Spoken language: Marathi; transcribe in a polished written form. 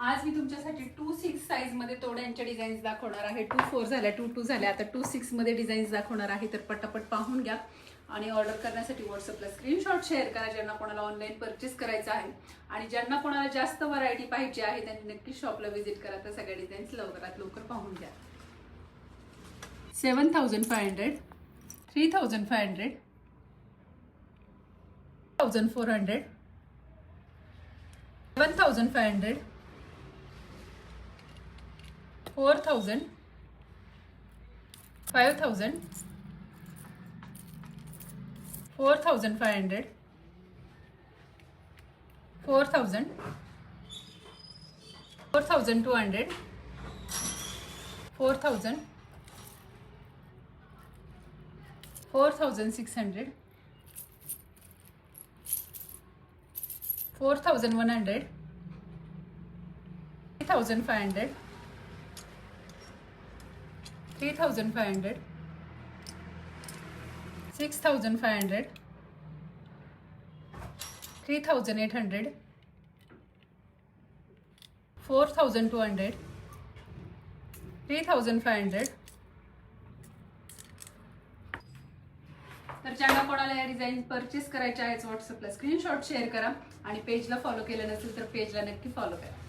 आज मी तुमच्यासाठी 2-6 साईज मध्ये तोड्यांच्या डिझाईन्स दाखवणार आहे. 2-4 झाल्या, 2-2 झाल्या, आता 2-6 मध्ये डिझाईन्स दाखवणार आहे. तर पटापट पाहून घ्या आणि ऑर्डर करण्यासाठी व्हॉट्सअपला स्क्रीनशॉट शेअर करा ज्यांना कोणाला ऑनलाईन परचेस करायचं आहे. आणि ज्यांना कोणाला जास्त व्हरायटी पाहिजे आहे त्यांनी नक्की शॉपला व्हिजिट करा. तर सगळ्या डिझाईन्स लवकरात लवकर पाहून घ्या. 7,500, 3,500, 1,400, 7,500, 4,000, 5,000, 4,500, 4,000, 4,200, 4,000, 4,600, 4,100, 3,500, 3,500, 6,500, 3,800, 4,200, 3,500. तर ज्यांना कोणाला या डिझाईन परचेस करायच्या आहेत व्हॉट्सअपला स्क्रीनशॉट शेअर करा आणि पेजला फॉलो केलं नसेल तर पेजला नक्की फॉलो करा.